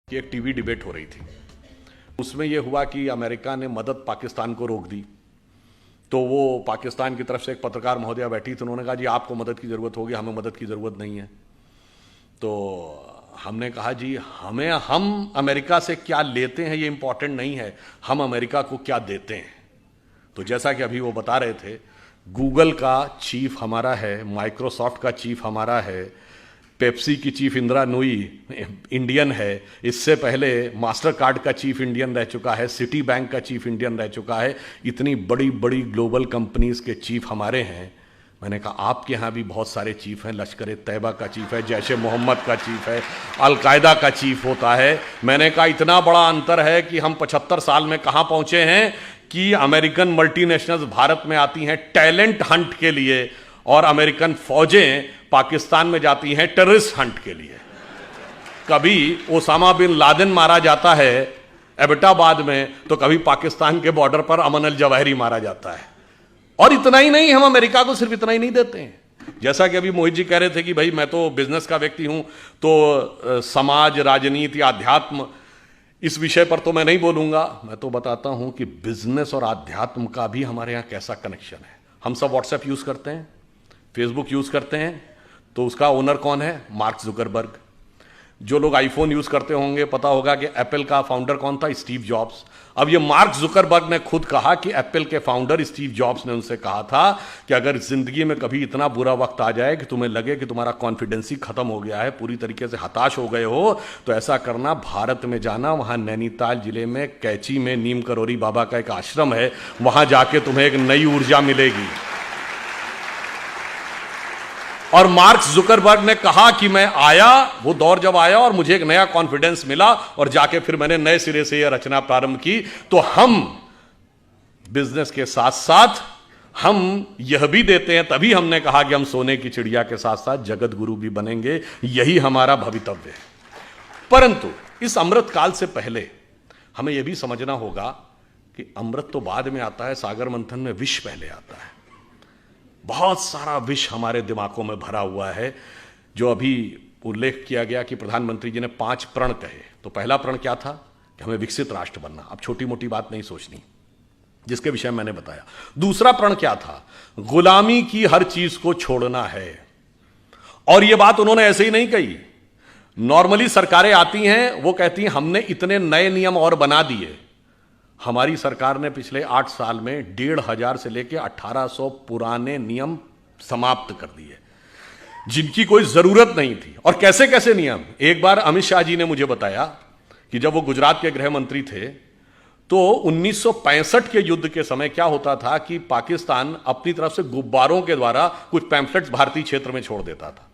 कि एक TV debate हो रही थी। उसमें यह हुआ कि अमेरिका ने मदद पाकिस्तान को रोक दी। तो वो पाकिस्तान की तरफ से एक पत्रकार महोदया बैठी थी, उन्होंने कहा जी आपको मदद की ज़रूरत होगी, हमें मदद की ज़रूरत नहीं है। तो हमने कहा जी हम अमेरिका से क्या लेते हैं ये इंपॉर्टेंट नहीं है, हम अमेरिका को क्या देते हैं। तो जैसा कि अभी वो बता रहे थे, गूगल का चीफ हमारा है, माइक्रोसॉफ्ट का चीफ हमारा है, पेप्सी की चीफ इंदिरा नूई इंडियन है, इससे पहले मास्टर कार्ड का चीफ इंडियन रह चुका है, सिटी बैंक का चीफ इंडियन रह चुका है, इतनी बड़ी बड़ी ग्लोबल कंपनीज के चीफ हमारे हैं। मैंने कहा आपके यहाँ भी बहुत सारे चीफ हैं, लश्कर तैयबा का चीफ है, जैश ए मोहम्मद का चीफ है, अलकायदा का चीफ होता है। मैंने कहा इतना बड़ा अंतर है कि हम 75 साल में कहाँ पहुँचे हैं कि अमेरिकन मल्टीनेशनल्स भारत में आती हैं टैलेंट हंट के लिए और अमेरिकन फौजें पाकिस्तान में जाती हैं टेररिस्ट हंट के लिए। कभी ओसामा बिन लादेन मारा जाता है एबटाबाद में, तो कभी पाकिस्तान के बॉर्डर पर अमन अल जवाहिरी मारा जाता है। और इतना ही नहीं, हम अमेरिका को सिर्फ इतना ही नहीं देते हैं। जैसा कि अभी मोहित जी कह रहे थे कि भाई मैं तो बिजनेस का व्यक्ति हूं, तो समाज, राजनीति, आध्यात्म, इस विषय पर तो मैं नहीं बोलूंगा। मैं तो बताता हूं कि बिजनेस और आध्यात्म का भी हमारे यहां कैसा कनेक्शन है। हम सब व्हाट्सएप यूज करते हैं, फेसबुक यूज करते हैं, तो उसका ओनर कौन है? Mark Zuckerberg. जो लोग आईफोन यूज करते होंगे पता होगा कि एप्पल का फाउंडर कौन था? Steve jobs. अब ये मार्क जुकरबर्ग ने खुद कहा कि एप्पल के फाउंडर स्टीव जॉब्स ने उनसे कहा था कि अगर जिंदगी में कभी इतना बुरा वक्त आ जाए कि तुम्हें लगे कि तुम्हारा कॉन्फिडेंस ही खत्म हो गया है, पूरी तरीके से हताश हो गए हो, तो ऐसा करना, भारत में जाना, वहां नैनीताल जिले में कैची में नीम करोरी बाबा का एक आश्रम है, वहां जाके तुम्हें एक नई ऊर्जा मिलेगी। और मार्क जुकरबर्ग ने कहा कि मैं आया, वो दौर जब आया और मुझे एक नया कॉन्फिडेंस मिला और जाके फिर मैंने नए सिरे से यह रचना प्रारंभ की। तो हम बिजनेस के साथ साथ हम यह भी देते हैं, तभी हमने कहा कि हम सोने की चिड़िया के साथ साथ जगत गुरु भी बनेंगे, यही हमारा भवितव्य है। परंतु इस अमृत काल से पहले हमें यह भी समझना होगा कि अमृत तो बाद में आता है, सागर मंथन में विष पहले आता है। बहुत सारा विष हमारे दिमागों में भरा हुआ है। जो अभी उल्लेख किया गया कि प्रधानमंत्री जी ने 5 प्रण कहे, तो पहला प्रण क्या था? कि हमें विकसित राष्ट्र बनना। अब छोटी मोटी बात नहीं सोचनी, जिसके विषय मैंने बताया। दूसरा प्रण क्या था? गुलामी की हर चीज को छोड़ना है। और यह बात उन्होंने ऐसे ही नहीं कही। नॉर्मली सरकारें आती हैं, वो कहती हैं हमने इतने नए नियम और बना दिए। हमारी सरकार ने पिछले 8 साल में 1500 से लेकर 1800 पुराने नियम समाप्त कर दिए, जिनकी कोई जरूरत नहीं थी। और कैसे कैसे नियम? एक बार अमित शाह जी ने मुझे बताया कि जब वो गुजरात के गृह मंत्री थे, तो 1965 के युद्ध के समय क्या होता था कि पाकिस्तान अपनी तरफ से गुब्बारों के द्वारा कुछ पैम्फलेट्स भारतीय क्षेत्र में छोड़ देता था।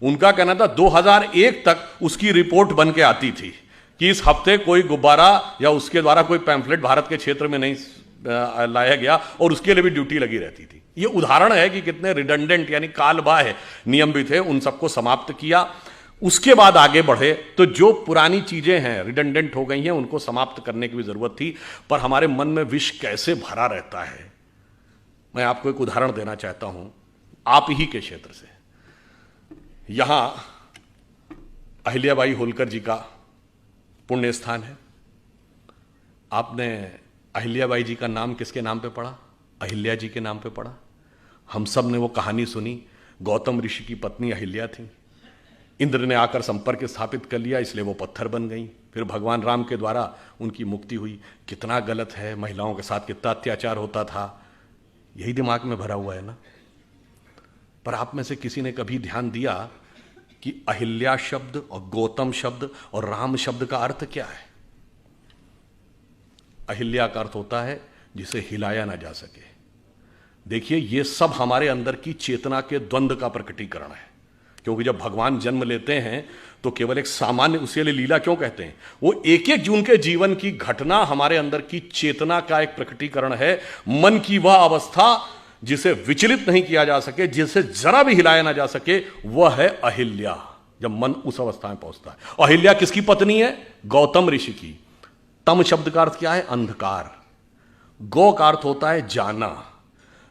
उनका कहना था 2001 तक उसकी रिपोर्ट बन के आती थी कि इस हफ्ते कोई गुब्बारा या उसके द्वारा कोई पैम्फलेट भारत के क्षेत्र में नहीं लाया गया, और उसके लिए भी ड्यूटी लगी रहती थी। यह उदाहरण है कि कितने रिडंडेंट यानी कालबाह्य नियम भी थे, उन सबको समाप्त किया। उसके बाद आगे बढ़े तो जो पुरानी चीजें हैं, रिडंडेंट हो गई हैं, उनको समाप्त करने की भी जरूरत थी। पर हमारे मन में विष कैसे भरा रहता है, मैं आपको एक उदाहरण देना चाहता हूं आप ही के क्षेत्र से। यहां अहिल्याबाई होलकर जी का पुण्य स्थान है। आपने अहिल्याबाई जी का नाम किसके नाम पे पढ़ा? अहिल्या जी के नाम पे पढ़ा। हम सब ने वो कहानी सुनी। गौतम ऋषि की पत्नी अहिल्या थी, इंद्र ने आकर संपर्क स्थापित कर लिया, इसलिए वो पत्थर बन गई। फिर भगवान राम के द्वारा उनकी मुक्ति हुई। कितना गलत है, महिलाओं के साथ कितना अत्याचार होता था, यही दिमाग में भरा हुआ है ना। पर आप में से किसी ने कभी ध्यान दिया कि अहिल्या शब्द और गौतम शब्द और राम शब्द का अर्थ क्या है? अहिल्या का अर्थ होता है जिसे हिलाया ना जा सके। देखिए, यह सब हमारे अंदर की चेतना के द्वंद्व का प्रकटीकरण है। क्योंकि जब भगवान जन्म लेते हैं तो केवल एक सामान्य, उसके लिए लीला क्यों कहते हैं? वो एक एक जून के जीवन की घटना हमारे अंदर की चेतना का एक प्रकटीकरण है। मन की वह अवस्था जिसे विचलित नहीं किया जा सके, जिसे जरा भी हिलाया ना जा सके, वह है अहिल्या। जब मन उस अवस्था में पहुंचता है। अहिल्या किसकी पत्नी है? गौतम ऋषि की। तम शब्द का अर्थ क्या है? अंधकार। गौ का अर्थ होता है जाना।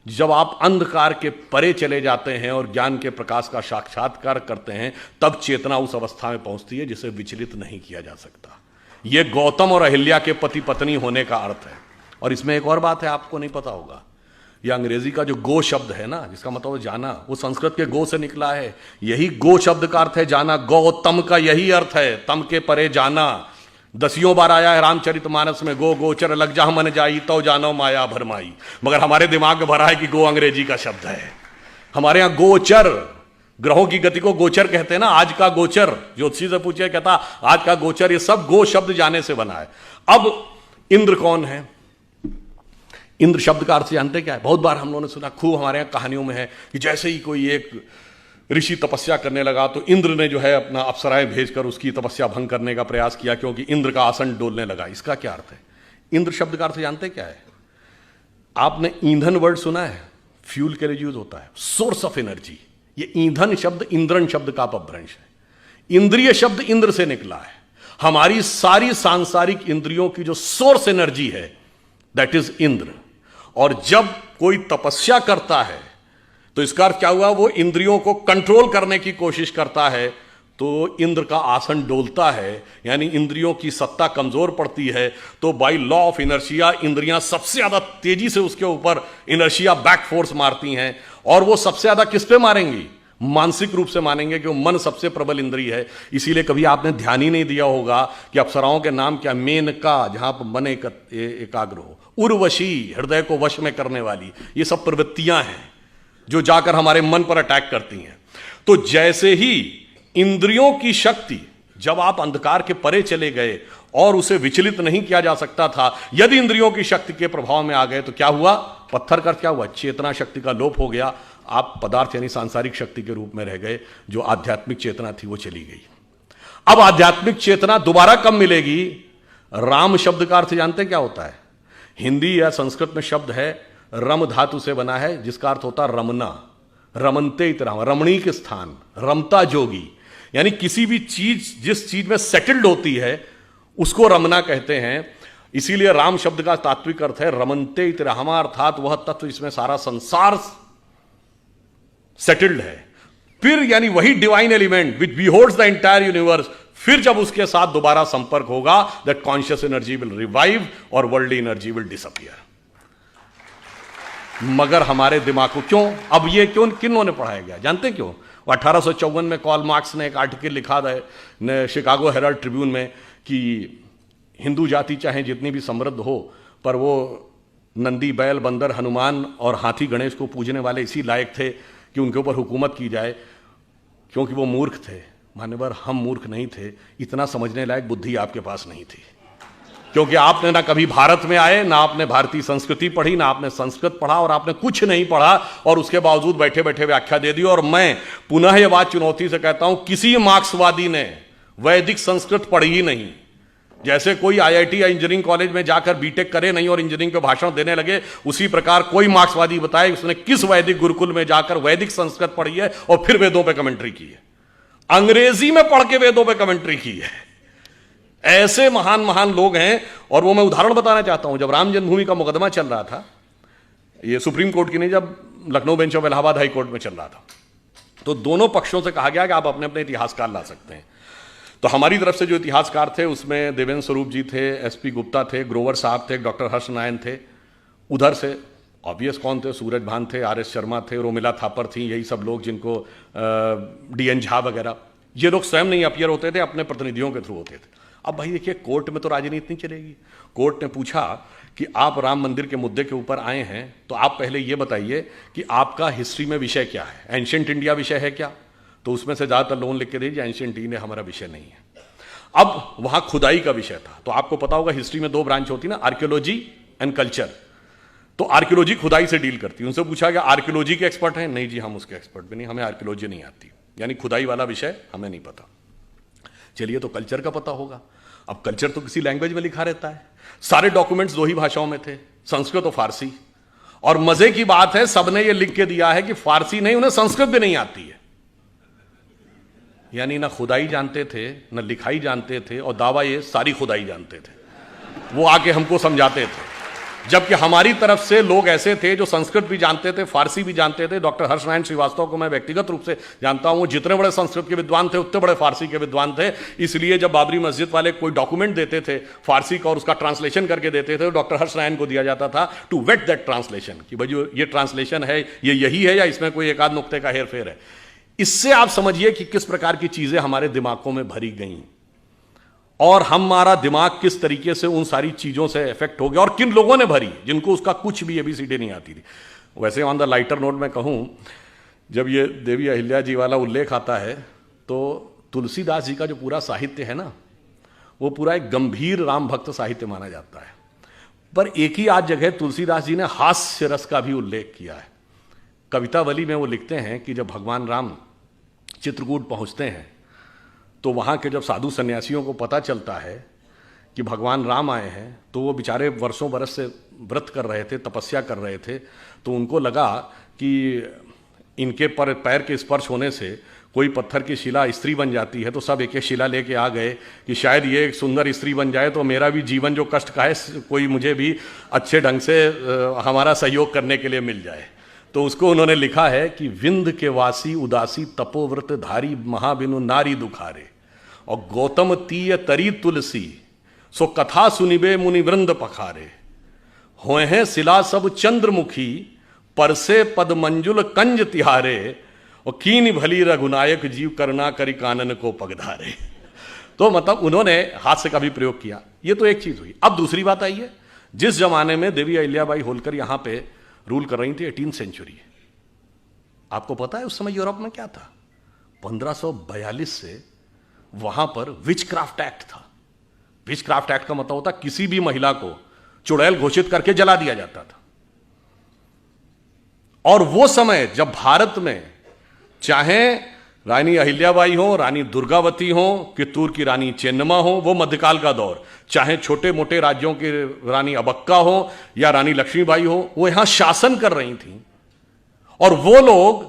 जब आप अंधकार के परे चले जाते हैं और ज्ञान के प्रकाश का साक्षात्कार करते हैं, तब चेतना उस अवस्था में पहुंचती है जिसे विचलित नहीं किया जा सकता। यह गौतम और अहिल्या के पति पत्नी होने का अर्थ है। और इसमें एक और बात है, आपको नहीं पता होगा, यह अंग्रेजी का जो गो शब्द है ना, जिसका मतलब जाना, वो संस्कृत के गो से निकला है। यही गो शब्द का अर्थ है जाना, गौतम का यही अर्थ है, तम के परे जाना। 10 बार आया है रामचरितमानस में, गो गोचर लग जा मन जाई तो जानो माया भरमाई। मगर हमारे दिमाग में भरा है कि गो अंग्रेजी का शब्द है। हमारे यहां गोचर, ग्रहों की गति को गोचर कहते हैं ना। आज का गोचर, ज्योतिषी से पूछे, कहता आज का गोचर, ये सब गो शब्द जाने से बना है। अब इंद्र कौन है? इंद्र शब्द का अर्थ जानते क्या है? बहुत बार हम लोगों ने सुना, खूब हमारे यहां कहानियों में है कि जैसे ही कोई एक ऋषि तपस्या करने लगा तो इंद्र ने जो है अपना अप्सराएं भेजकर उसकी तपस्या भंग करने का प्रयास किया, क्योंकि इंद्र का आसन डोलने लगा। इसका क्या अर्थ है? इंद्र शब्द का अर्थ जानते क्या है? आपने ईंधन वर्ड सुना है? फ्यूल के लिए यूज होता है, सोर्स ऑफ एनर्जी। ये ईंधन शब्द इंद्रन शब्द का अपभ्रंश है। इंद्रिय शब्द इंद्र से निकला है। हमारी सारी सांसारिक इंद्रियों की जो सोर्स एनर्जी है, दैट इज इंद्र। और जब कोई तपस्या करता है तो इसका अर्थ क्या हुआ? वो इंद्रियों को कंट्रोल करने की कोशिश करता है, तो इंद्र का आसन डोलता है, यानी इंद्रियों की सत्ता कमजोर पड़ती है। तो बाय लॉ ऑफ इनर्शिया इंद्रियां सबसे ज्यादा तेजी से उसके ऊपर इनर्शिया बैक फोर्स मारती हैं। और वो सबसे ज्यादा किस पे मारेंगी? मानसिक रूप से मानेंगे, कि मन सबसे प्रबल इंद्रिय है। इसीलिए कभी आपने ध्यान ही नहीं दिया होगा कि अप्सराओं के नाम क्या? मेनका, जहां पर मन एकाग्र हो, उर्वशी, हृदय को वश में करने वाली। ये सब प्रवृत्तियां हैं जो जाकर हमारे मन पर अटैक करती हैं। तो जैसे ही इंद्रियों की शक्ति, जब आप अंधकार के परे चले गए और उसे विचलित नहीं किया जा सकता था, यदि इंद्रियों की शक्ति के प्रभाव में आ गए तो क्या हुआ? पत्थर का क्या हुआ? चेतना शक्ति का लोप हो गया। आप पदार्थ यानी सांसारिक शक्ति के रूप में रह गए। जो आध्यात्मिक चेतना थी वो चली गई। अब आध्यात्मिक चेतना दोबारा कब मिलेगी? राम शब्द का अर्थ जानते क्या होता है? हिंदी या संस्कृत में शब्द है, रम धातु से बना है, जिसका अर्थ होता है रमना। रमनते इतराम, रमणीक स्थान, रमता जोगी। यानी किसी भी चीज जिस चीज में सेटल्ड होती है उसको रमना कहते हैं। इसीलिए राम शब्द का तात्विक अर्थ है रमनते इतरामा, अर्थात वह तत्व जिसमें सारा संसार सेटल्ड है। फिर यानी वही divine element which beholds the entire universe, फिर जब उसके साथ दोबारा संपर्क होगा, that conscious energy will revive और वर्ल्ड एनर्जी विल डिसअपियर। मगर हमारे दिमाग को क्यों, अब ये क्यों, किन्हों ने पढ़ाया गया जानते हैं क्यों? 1854 में कार्ल मार्क्स ने एक आर्टिकल लिखा था शिकागो हेराल्ड ट्रिब्यून में कि हिंदू जाति चाहे जितनी भी समृद्ध हो, पर वो नंदी, बैल, बंदर, हनुमान और हाथी गणेश को पूजने वाले इसी लायक थे कि उनके ऊपर हुकूमत की जाए, क्योंकि वो मूर्ख थे। मान्यवर, हम मूर्ख नहीं थे, इतना समझने लायक बुद्धि आपके पास नहीं थी, क्योंकि आपने ना कभी भारत में आए, ना आपने भारतीय संस्कृति पढ़ी, ना आपने संस्कृत पढ़ा, और आपने कुछ नहीं पढ़ा, और उसके बावजूद बैठे बैठे व्याख्या दे दी। और मैं पुनः यह बात चुनौती से कहता हूं, किसी मार्क्सवादी ने वैदिक संस्कृत पढ़ी ही नहीं। जैसे कोई आईआईटी या इंजीनियरिंग कॉलेज में जाकर बीटेक करे नहीं और इंजीनियरिंग पे भाषण देने लगे, उसी प्रकार कोई मार्क्सवादी बताए उसने किस वैदिक गुरुकुल में जाकर वैदिक संस्कृत पढ़ी है और फिर वेदों पे कमेंट्री की है, अंग्रेजी में पढ़ के वेदों पे कमेंट्री की है। ऐसे महान महान लोग हैं। और वो मैं उदाहरण बताना चाहता हूं, जब राम जन्मभूमि का मुकदमा चल रहा था, ये सुप्रीम कोर्ट की नहीं, जब Lucknow bench of Allahabad high court में चल रहा था, तो दोनों पक्षों से कहा गया कि आप अपने अपने इतिहासकार ला सकते हैं। तो हमारी तरफ से जो इतिहासकार थे उसमें देवेंद्र स्वरूप जी थे, एसपी गुप्ता थे, ग्रोवर साहब थे, डॉक्टर हर्ष नारायण थे। उधर से ऑब्वियस कौन थे? सूरज भान थे, आर.एस. शर्मा थे, रोमिला थापर थी, यही सब लोग, जिनको डी.एन. झा वगैरह, ये लोग स्वयं नहीं अपीयर होते थे, अपने प्रतिनिधियों के थ्रू होते थे। अब भाई देखिए, कोर्ट में तो राजनीति नहीं चलेगी। कोर्ट ने पूछा कि आप राम मंदिर के मुद्दे के ऊपर आए हैं, तो आप पहले ये बताइए कि आपका हिस्ट्री में विषय क्या है, एंशिएंट इंडिया विषय है क्या? तो उसमें से ज्यादातर लोन लिख के दीजिए एंशिएंट इंडिया हमारा विषय नहीं है। अब वहां खुदाई का विषय था, तो आपको पता होगा हिस्ट्री में 2 ब्रांच होती ना, आर्कियोलॉजी एंड कल्चर। तो आर्कियोलॉजी खुदाई से डील करती है। उनसे पूछा गया आर्कियोलॉजी के एक्सपर्ट हैं? नहीं जी, हम उसके एक्सपर्ट भी नहीं, हमें आर्कियोलॉजी नहीं आती, यानी खुदाई वाला विषय हमें नहीं पता। चलिए, तो कल्चर का पता होगा। अब कल्चर तो किसी लैंग्वेज में लिखा रहता है, सारे डॉक्यूमेंट्स 2 ही भाषाओं में थे, संस्कृत और फारसी। और मजे की बात है, सबने ये लिख के दिया है कि फारसी नहीं, उन्हें संस्कृत भी नहीं आती है। यानी ना खुदाई जानते थे, ना लिखाई जानते थे, और दावा ये सारी खुदाई जानते थे। वो आके हमको समझाते थे। जबकि हमारी तरफ से लोग ऐसे थे जो संस्कृत भी जानते थे, फारसी भी जानते थे। डॉक्टर हर्षनारायण श्रीवास्तव को मैं व्यक्तिगत रूप से जानता हूं, जितने बड़े संस्कृत के विद्वान थे उतने बड़े फारसी के विद्वान थे। इसलिए जब बाबरी मस्जिद वाले कोई डॉक्यूमेंट देते थे फारसी का और उसका ट्रांसलेशन करके देते थे, तो डॉक्टर हर्षनारायण को दिया जाता था टू वेट दैट ट्रांसलेशन, कि भाई ये ट्रांसलेशन है, ये यही है या इसमें कोई एक आध नुक्ते का हेर फेर है। इससे आप समझिए कि किस प्रकार की चीजें हमारे दिमागों में भरी गई और हमारा दिमाग किस तरीके से उन सारी चीजों से इफेक्ट हो गया, और किन लोगों ने भरी जिनको उसका कुछ भी एबीसीडी नहीं आती थी। वैसे ऑन द लाइटर नोट में कहूं, जब ये देवी अहिल्या जी वाला उल्लेख आता है तो तुलसीदास जी का जो पूरा साहित्य है ना, वो पूरा एक गंभीर राम भक्त साहित्य माना जाता है। पर एक ही आज जगह तुलसीदास जी ने हास्य रस का भी उल्लेख किया है। कवितावली में वो लिखते हैं कि जब भगवान राम चित्रकूट पहुंचते हैं तो वहाँ के जब साधु सन्यासियों को पता चलता है कि भगवान राम आए हैं, तो वो बेचारे वर्षों बरस से व्रत कर रहे थे, तपस्या कर रहे थे, तो उनको लगा कि इनके पैर के स्पर्श होने से कोई पत्थर की शिला स्त्री बन जाती है। तो सब एक एक शिला लेके आ गए कि शायद ये एक सुंदर स्त्री बन जाए तो मेरा भी जीवन जो कष्ट का है कोई मुझे भी अच्छे ढंग से हमारा सहयोग करने के लिए मिल जाए। तो उसको उन्होंने लिखा है कि विंध्य के वासी उदासी तपोव्रत धारी महाबिनु नारी दुखारे, और गौतम तीय तरी तुलसी सो कथा सुनिबे मुनि वृंद पखारे, होए हैं शिला सब चंद्रमुखी परसे पद मंजुल कंज तिहारे, और कीन भली रघुनायक जीव करना करी कानन को पगधारे। तो मतलब उन्होंने हास्य का भी प्रयोग किया। ये तो एक चीज हुई। अब दूसरी बात आई है, जिस जमाने में देवी अहिल्याबाई होलकर यहां पे रूल कर रही थी, 18th सेंचुरी, आपको पता है उस समय यूरोप में क्या था? 1542 से वहां पर विचक्राफ्ट एक्ट था। विचक्राफ्ट एक्ट का मतलब होता किसी भी महिला को चुड़ैल घोषित करके जला दिया जाता था। और वो समय जब भारत में चाहे रानी अहिल्याबाई हो, रानी दुर्गावती हो, कित्तूर की रानी चेन्नम्मा हो, वो मध्यकाल का दौर, चाहे छोटे मोटे राज्यों की रानी अबक्का हो या रानी लक्ष्मीबाई हो, वो यहां शासन कर रही थी। और वो लोग,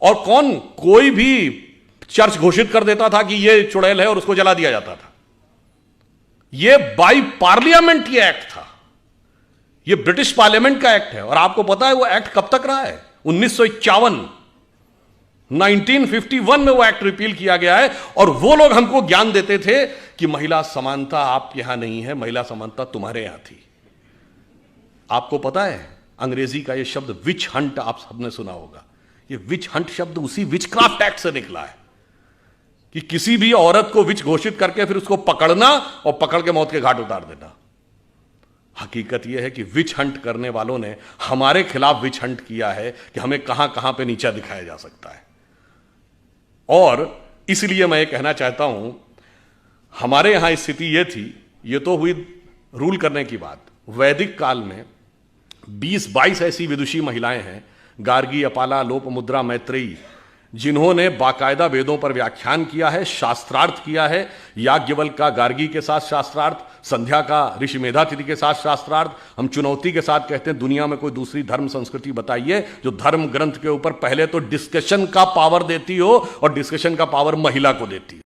और कौन, कोई भी चर्च घोषित कर देता था कि ये चुड़ैल है और उसको जला दिया जाता था। ये बाई पार्लियामेंट ये एक्ट था, ये ब्रिटिश पार्लियामेंट का एक्ट है। और आपको पता है वो एक्ट कब तक रहा है? 1951, 1951 में वो एक्ट रिपील किया गया है। और वो लोग हमको ज्ञान देते थे कि महिला समानता आप यहां नहीं है, महिला समानता तुम्हारे यहां थी। आपको पता है अंग्रेजी का ये शब्द विच हंट आप सबने सुना होगा। ये विच हंट शब्द उसी विचक्राफ्ट एक्ट से निकला है कि किसी भी औरत को विच घोषित करके फिर उसको पकड़ना और पकड़ के मौत के घाट उतार देना। हकीकत यह है कि विच हंट करने वालों ने हमारे खिलाफ विच हंट किया है कि हमें कहां कहां पे नीचा दिखाया जा सकता है। और इसलिए मैं ये कहना चाहता हूं, हमारे यहां स्थिति ये थी, ये तो हुई रूल करने की बात। वैदिक काल में 20-22 ऐसी विदुषी महिलाएं हैं, गार्गी, अपाला, लोपमुद्रा, मैत्रेयी, जिन्होंने बाकायदा वेदों पर व्याख्यान किया है, शास्त्रार्थ किया है। याज्ञवल्क्य का गार्गी के साथ शास्त्रार्थ, संध्या का ऋषि मेधातिथि के साथ शास्त्रार्थ। हम चुनौती के साथ कहते हैं दुनिया में कोई दूसरी धर्म संस्कृति बताइए जो धर्म ग्रंथ के ऊपर पहले तो डिस्कशन का पावर देती हो और डिस्कशन का पावर महिला को देती हो।